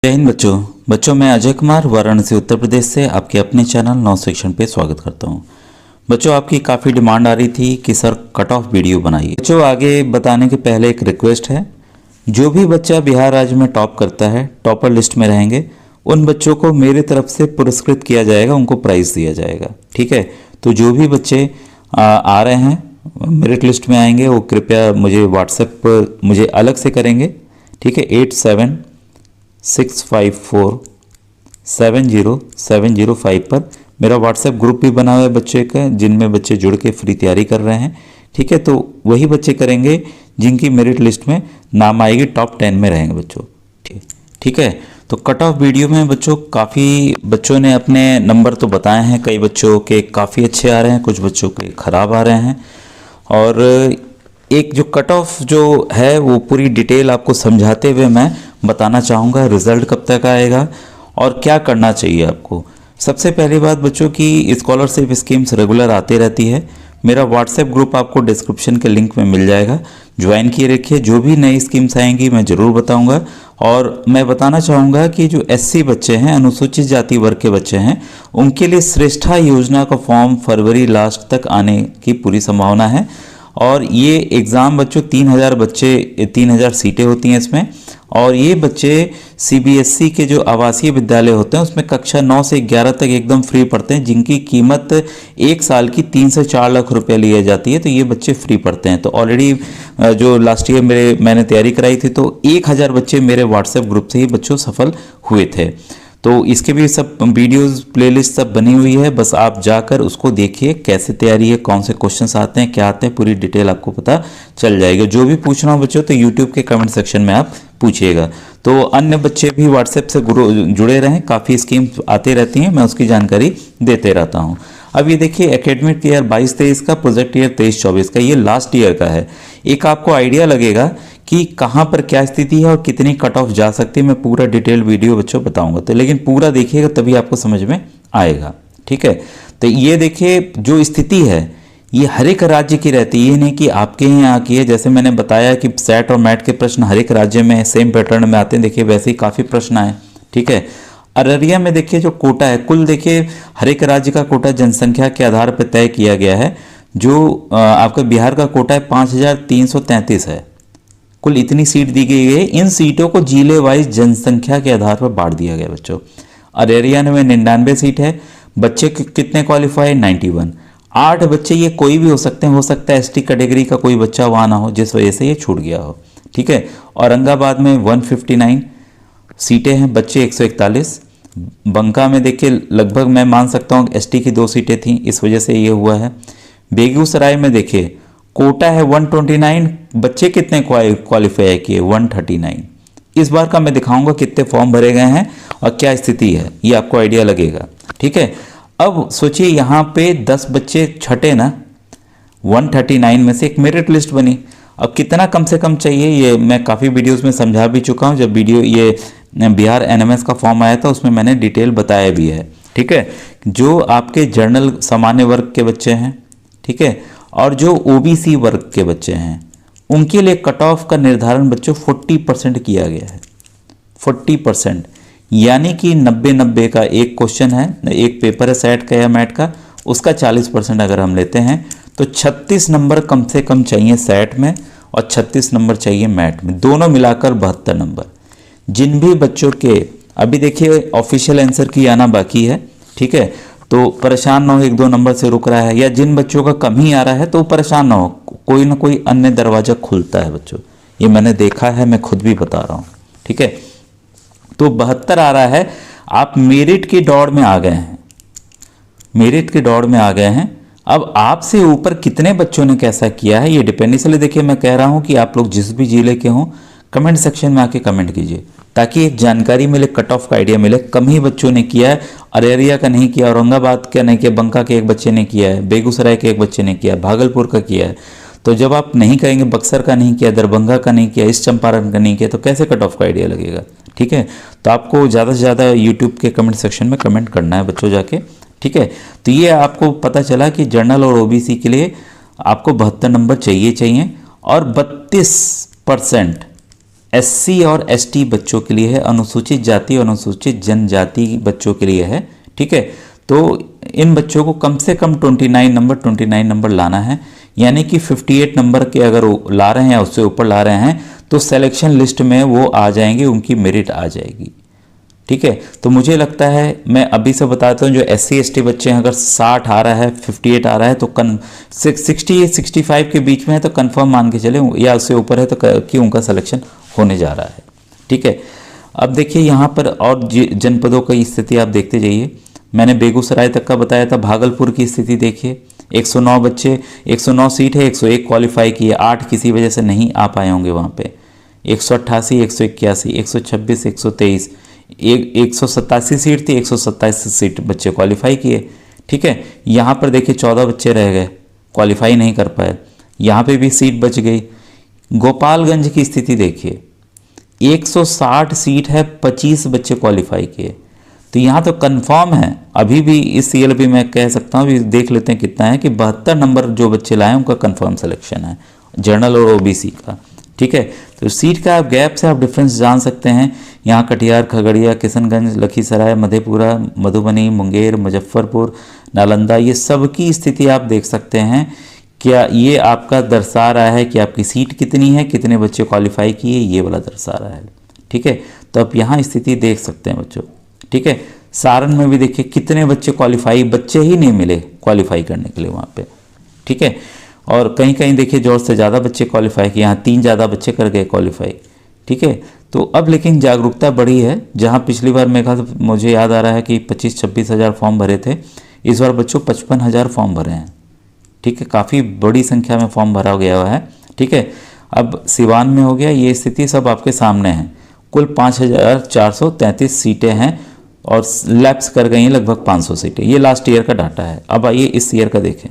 जय हिंद बच्चों मैं अजय कुमार वाराणसी उत्तर प्रदेश से आपके अपने चैनल 9 सेक्शन पे स्वागत करता हूं। बच्चों आपकी काफ़ी डिमांड आ रही थी कि सर कट ऑफ वीडियो बनाइए। बच्चों आगे बताने के पहले एक रिक्वेस्ट है, जो भी बच्चा बिहार राज्य में टॉप करता है, टॉपर लिस्ट में रहेंगे, उन बच्चों को मेरे तरफ से पुरस्कृत किया जाएगा, उनको प्राइज़ दिया जाएगा। ठीक है, तो जो भी बच्चे आ रहे हैं मेरिट लिस्ट में आएंगे वो कृपया मुझे व्हाट्सएप पर मुझे अलग से करेंगे। ठीक है, 8765470705 पर मेरा व्हाट्सएप ग्रुप भी बना हुआ है बच्चे का, जिनमें बच्चे जुड़ के फ्री तैयारी कर रहे हैं। ठीक है, तो वही बच्चे करेंगे जिनकी मेरिट लिस्ट में नाम आएगी, टॉप 10 में रहेंगे बच्चों। ठीक है, तो कट ऑफ वीडियो में बच्चों काफ़ी बच्चों ने अपने नंबर तो बताए हैं, कई बच्चों के काफ़ी अच्छे आ रहे हैं, कुछ बच्चों के ख़राब आ रहे हैं। और एक जो कट ऑफ जो है वो पूरी डिटेल आपको समझाते हुए मैं बताना चाहूँगा, रिज़ल्ट कब तक आएगा और क्या करना चाहिए आपको। सबसे पहली बात बच्चों की स्कॉलरशिप स्कीम्स रेगुलर आती रहती है। मेरा व्हाट्सएप ग्रुप आपको डिस्क्रिप्शन के लिंक में मिल जाएगा, ज्वाइन किए रखिए। जो भी नई स्कीम्स आएंगी मैं ज़रूर बताऊंगा। और मैं बताना चाहूँगा कि जो एससी बच्चे हैं, अनुसूचित जाति वर्ग के बच्चे हैं, उनके लिए श्रेष्ठा योजना का फॉर्म फरवरी लास्ट तक आने की पूरी संभावना है। और ये एग्ज़ाम बच्चों 3000 सीटें होती हैं इसमें। और ये बच्चे सीबीएसई के जो आवासीय विद्यालय होते हैं उसमें कक्षा 9 से 11 तक एकदम फ्री पढ़ते हैं, जिनकी कीमत एक साल की 3 से 4 लाख रुपए ली जाती है। तो ये बच्चे फ्री पढ़ते हैं। तो ऑलरेडी जो लास्ट ईयर मैंने तैयारी कराई थी तो 1000 बच्चे मेरे व्हाट्सएप ग्रुप से ही बच्चों सफल हुए थे। तो इसके भी सब वीडियोस प्लेलिस्ट सब बनी हुई है, बस आप जाकर उसको देखिए कैसे तैयारी है, कौन से क्वेश्चंस आते हैं, क्या आते हैं, पूरी डिटेल आपको पता चल जाएगा। जो भी पूछना हो बच्चों तो यूट्यूब के कमेंट सेक्शन में आप पूछिएगा। तो अन्य बच्चे भी व्हाट्सएप से जुड़े रहें, काफ़ी स्कीम्स आती रहती हैं, मैं उसकी जानकारी देते रहता हूँ। अब ये देखिए एकेडमिक ईयर 22-23 का, प्रोजेक्ट ईयर 23-24 का, ये लास्ट ईयर का है। एक आपको आइडिया लगेगा कि कहाँ पर क्या स्थिति है और कितनी कट ऑफ जा सकती है। मैं पूरा डिटेल वीडियो बच्चों बताऊंगा, तो लेकिन पूरा देखिएगा तभी आपको समझ में आएगा। ठीक है, तो ये देखिए जो स्थिति है ये हर एक राज्य की रहती है, ये नहीं कि आपके ही यहाँ की है। जैसे मैंने बताया कि सेट और मैट के प्रश्न हर एक राज्य में सेम पैटर्न में आते हैं, देखिए वैसे ही काफ़ी प्रश्न आए। ठीक है, अररिया में देखिए जो कोटा है, कुल देखिए हर एक राज्य का कोटा जनसंख्या के आधार पर तय किया गया है। जो आपका बिहार का कोटा है 5333 है, कुल इतनी सीट दी गई है। इन सीटों को जिले वाइज जनसंख्या के आधार पर बांट दिया गया बच्चों। अररिया में 99 सीट है, बच्चे कितने क्वालिफाई, 91। 8 बच्चे ये कोई भी हो सकते हैं, हो सकता है एसटी कैटेगरी का कोई बच्चा वहाँ ना हो जिस वजह से ये छूट गया हो। ठीक है, औरंगाबाद में 159 सीटें हैं, बच्चे 141। बंका में देखिए लगभग मैं मान सकता हूँ एसटी की 2 सीटें थी, इस वजह से ये हुआ है। बेगूसराय में देखिए कोटा है 129, बच्चे कितने क्वालिफाई किए, 139। इस बार का मैं दिखाऊंगा कितने फॉर्म भरे गए हैं और क्या स्थिति है, ये आपको आइडिया लगेगा। ठीक है, अब सोचिए यहाँ पे 10 बच्चे छठे ना, 139 में से एक मेरिट लिस्ट बनी। अब कितना कम से कम चाहिए ये मैं काफ़ी वीडियोस में समझा भी चुका हूँ। जब वीडियो ये बिहार एनएमएस का फॉर्म आया था उसमें मैंने डिटेल बताया भी है। ठीक है, जो आपके जनरल सामान्य वर्ग के बच्चे हैं, ठीक है, और जो ओबीसी वर्ग के बच्चे हैं, उनके लिए कट ऑफ का निर्धारण बच्चों 40% किया गया है। 40% यानी कि 90-90 का एक क्वेश्चन है, एक पेपर है सेट का या मैट का, उसका 40% अगर हम लेते हैं तो 36 नंबर कम से कम चाहिए सेट में और 36 नंबर चाहिए मैट में, दोनों मिलाकर 72 नंबर। जिन भी बच्चों के अभी देखिए ऑफिशियल आंसर की आना बाकी है, ठीक है, तो परेशान ना हो 1-2 नंबर से रुक रहा है, या जिन बच्चों का कम ही आ रहा है तो परेशान ना हो, कोई ना कोई अन्य दरवाजा खुलता है बच्चों, ये मैंने देखा है, मैं खुद भी बता रहा हूँ। ठीक है, तो 72 आ रहा है, आप मेरिट की दौड़ में आ गए हैं, मेरिट की दौड़ में आ गए हैं। अब आपसे ऊपर कितने बच्चों ने कैसा किया है ये डिपेंड, इसलिए देखिए मैं कह रहा हूँ कि आप लोग जिस भी जिले के हों कमेंट सेक्शन में आके कमेंट कीजिए, ताकि एक जानकारी मिले, कट ऑफ का आइडिया मिले। कम ही बच्चों ने किया है, अररिया का नहीं किया, औरंगाबाद का नहीं किया, बंका के एक बच्चे ने किया है, बेगूसराय के एक बच्चे ने किया, भागलपुर का किया है। तो जब आप नहीं करेंगे, बक्सर का नहीं किया, दरभंगा का नहीं किया, ईस्ट चंपारण का नहीं किया, तो कैसे कट ऑफ का आइडिया लगेगा। ठीक है, तो आपको ज़्यादा से ज़्यादा यूट्यूब के कमेंट सेक्शन में कमेंट करना है बच्चों जाके। ठीक है, तो ये आपको पता चला कि जनरल और ओबीसी के लिए आपको 72 नंबर चाहिए और 32% एससी और एसटी बच्चों के लिए है, अनुसूचित जाति और अनुसूचित जनजाति बच्चों के लिए है। ठीक है, तो इन बच्चों को कम से कम 29 नंबर लाना है, यानी कि 58 नंबर के अगर वो ला रहे हैं या उससे ऊपर ला रहे हैं तो सिलेक्शन लिस्ट में वो आ जाएंगे, उनकी मेरिट आ जाएगी। ठीक है, तो मुझे लगता है, मैं अभी से बताता हूँ, जो एससी एसटी बच्चे हैं अगर 60 आ रहा है, 58 आ रहा है तो 60-65 के बीच में है तो कंफर्म मान के चले, या उससे ऊपर है तो कि उनका सिलेक्शन होने जा रहा है। ठीक है, अब देखिए यहाँ पर और जनपदों की स्थिति आप देखते जाइए। मैंने बेगूसराय तक का बताया था, भागलपुर की स्थिति देखिए, 109 बच्चे, 109 सीट है, 101 क्वालिफाई किए, 8 किसी वजह से नहीं आ पाए होंगे वहाँ पे, 188, 181, 126, 123, 187 सीट थी, 127 सीट बच्चे क्वालिफाई किए। ठीक है, यहाँ पर देखिए 14 बच्चे रह गए, क्वालिफाई नहीं कर पाए, यहाँ पे भी सीट बच गई। गोपालगंज की स्थिति देखिए, 160 सीट है, 25 बच्चे क्वालिफाई किए, तो यहाँ तो कंफर्म है अभी भी इस ईयर भी मैं कह सकता हूँ, देख लेते हैं कितना है कि 72 नंबर जो बच्चे लाए उनका कंफर्म सिलेक्शन है, जनरल और ओबीसी का। ठीक है, तो सीट का आप गैप से आप डिफरेंस जान सकते हैं। यहाँ कटिहार, खगड़िया, किशनगंज, लखीसराय, मधेपुरा, मधुबनी, मुंगेर, मुजफ्फरपुर, नालंदा, ये सब की स्थिति आप देख सकते हैं। क्या ये आपका दर्शा रहा है कि आपकी सीट कितनी है, कितने बच्चे क्वालिफाई किए, ये वाला दर्शा रहा है। ठीक है, तो आप यहाँ स्थिति देख सकते हैं बच्चों। ठीक है, सारण में भी देखिए कितने बच्चे क्वालिफाई, बच्चे ही नहीं मिले क्वालिफाई करने के लिए वहाँ पे। ठीक है, और कहीं कहीं देखिए जोर से ज़्यादा बच्चे क्वालिफाई किए, यहाँ 3 ज़्यादा बच्चे कर गए क्वालिफाई। ठीक है, तो अब लेकिन जागरूकता बढ़ी है, जहाँ पिछली बार मैं कहा, मुझे याद आ रहा है कि 25-26 हज़ार फॉर्म भरे थे, इस बार बच्चों 55 हज़ार फॉर्म भरे हैं। ठीक है, काफ़ी बड़ी संख्या में फॉर्म भरा गया हुआ है। ठीक है, अब सिवान में हो गया, ये स्थिति सब आपके सामने है। कुल 5433 सीटें हैं और लैप्स कर गई हैं लगभग 500 सीटें। ये लास्ट ईयर का डाटा है। अब आइए इस ईयर का देखें।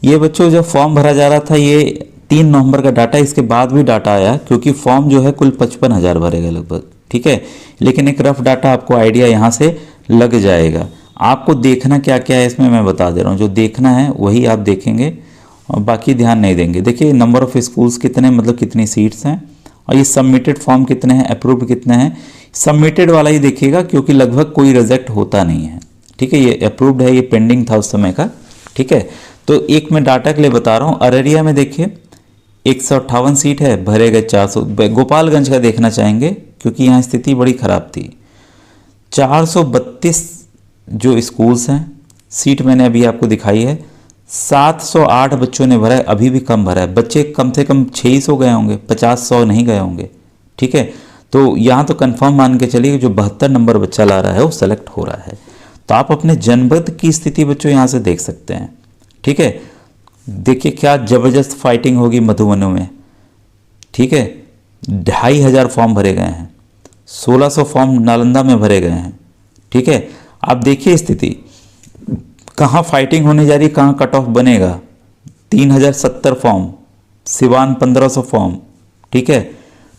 ये बच्चों जब फॉर्म भरा जा रहा था, ये 3 नवंबर का डाटा, इसके बाद भी डाटा आया, क्योंकि फॉर्म जो है कुल 55 हज़ार भरे गए लगभग। ठीक है, लेकिन एक रफ डाटा आपको आइडिया यहाँ से लग जाएगा। आपको देखना क्या क्या है इसमें मैं बता दे रहा हूँ, जो देखना है वही आप देखेंगे और बाकी ध्यान नहीं देंगे। देखिए नंबर ऑफ स्कूल्स कितने, मतलब कितनी सीट्स हैं, और ये सबमिटेड फॉर्म कितने हैं, अप्रूव्ड कितने हैं। सबमिटेड वाला ही देखिएगा, क्योंकि लगभग कोई रिजेक्ट होता नहीं है। ठीक है, ये अप्रूव्ड है, ये पेंडिंग था उस समय का। ठीक है, तो एक मैं डाटा के लिए बता रहा हूँ। अररिया में देखिए 158 सीट है, भरे गए 400। गोपालगंज का देखना चाहेंगे क्योंकि यहाँ स्थिति बड़ी ख़राब थी। 432 जो स्कूल्स हैं, सीट मैंने अभी आपको दिखाई है, 708 बच्चों ने भरा है, अभी भी कम भरा है। बच्चे कम से कम 600 गए होंगे, 50-100 नहीं गए होंगे। ठीक है, तो यहाँ तो कंफर्म मान के चलिए जो 72 नंबर बच्चा ला रहा है वो सेलेक्ट हो रहा है। तो आप अपने जनपद की स्थिति बच्चों यहाँ से देख सकते हैं। ठीक है, देखिए क्या ज़बरदस्त फाइटिंग होगी मधुबनी में। ठीक है, 2500 फॉर्म भरे गए हैं, 1600 फॉर्म नालंदा में भरे गए हैं। ठीक है, आप देखिए स्थिति कहाँ फाइटिंग होने जा रही है, कहाँ कट ऑफ बनेगा। 3070 फॉर्म, सिवान 1500 फॉर्म। ठीक है,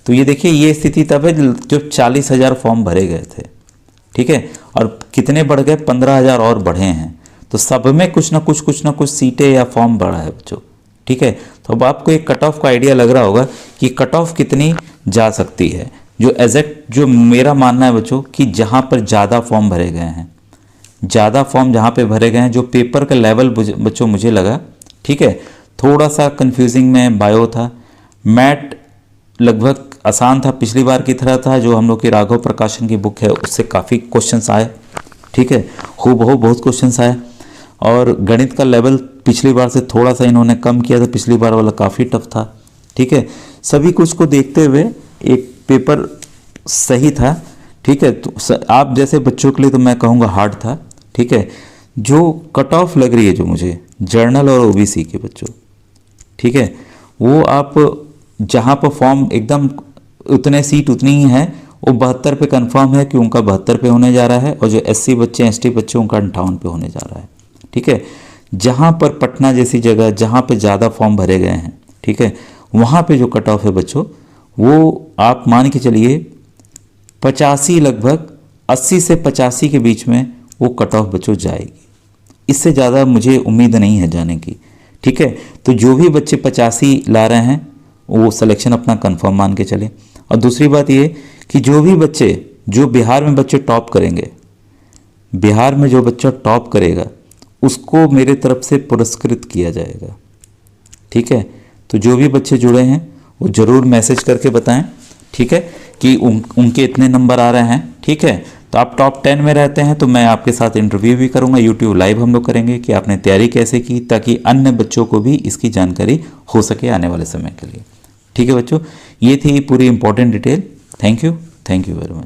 तो ये देखिए ये स्थिति तब है जब 40,000 फॉर्म भरे गए थे। ठीक है, और कितने बढ़ गए, 15,000 और बढ़े हैं। तो सब में कुछ ना कुछ सीटें या फॉर्म बढ़ा है बच्चों। ठीक है, तो अब आपको एक कट ऑफ का आइडिया लग रहा होगा कि कट ऑफ कितनी जा सकती है। जो एग्जैक्ट जो मेरा मानना है बच्चों कि जहाँ पर ज़्यादा फॉर्म भरे गए हैं, ज़्यादा फॉर्म जहाँ पे भरे गए हैं, जो पेपर का लेवल बच्चों मुझे लगा, ठीक है, थोड़ा सा कंफ्यूजिंग में बायो था, मैथ लगभग आसान था, पिछली बार की तरह था। जो हम लोग की राघव प्रकाशन की बुक है उससे काफ़ी क्वेश्चंस आए। ठीक है, हूबहू बहुत क्वेश्चंस आए। और गणित का लेवल पिछली बार से थोड़ा सा इन्होंने कम किया था, पिछली बार वाला काफ़ी टफ था। ठीक है, सभी कुछ को देखते हुए एक पेपर सही था। ठीक है, तो आप जैसे बच्चों के लिए तो मैं कहूँगा हार्ड था। ठीक है, जो कट ऑफ लग रही है जो मुझे जर्नल और ओबीसी के बच्चों, ठीक है, वो आप जहाँ पर फॉर्म एकदम उतने सीट उतनी ही है, वो 72 पे कंफर्म है कि उनका 72 पे होने जा रहा है, और जो एससी बच्चे एसटी बच्चे उनका 58 पे होने जा रहा है। ठीक है, जहाँ पर पटना जैसी जगह जहाँ पे ज़्यादा फॉर्म भरे गए हैं, ठीक है, वहाँ पे जो कट ऑफ है बच्चों, वो आप मान के चलिए 85, लगभग 80 से 85 के बीच में वो कट ऑफ बच्चों जाएगी। इससे ज़्यादा मुझे उम्मीद नहीं है जाने की। ठीक है, तो जो भी बच्चे 85 ला रहे हैं वो सिलेक्शन अपना कंफर्म मान के चले। और दूसरी बात ये कि जो भी बच्चे, जो बिहार में बच्चे टॉप करेंगे, बिहार में जो बच्चा टॉप करेगा उसको मेरे तरफ से पुरस्कृत किया जाएगा। ठीक है, तो जो भी बच्चे जुड़े हैं वो ज़रूर मैसेज करके बताएं, ठीक है, कि उनके इतने नंबर आ रहे हैं। ठीक है, तो आप टॉप 10 में रहते हैं तो मैं आपके साथ इंटरव्यू भी करूंगा, यूट्यूब लाइव हम लोग करेंगे कि आपने तैयारी कैसे की, ताकि अन्य बच्चों को भी इसकी जानकारी हो सके आने वाले समय के लिए। ठीक है बच्चों, ये थी पूरी important detail. Thank you very much.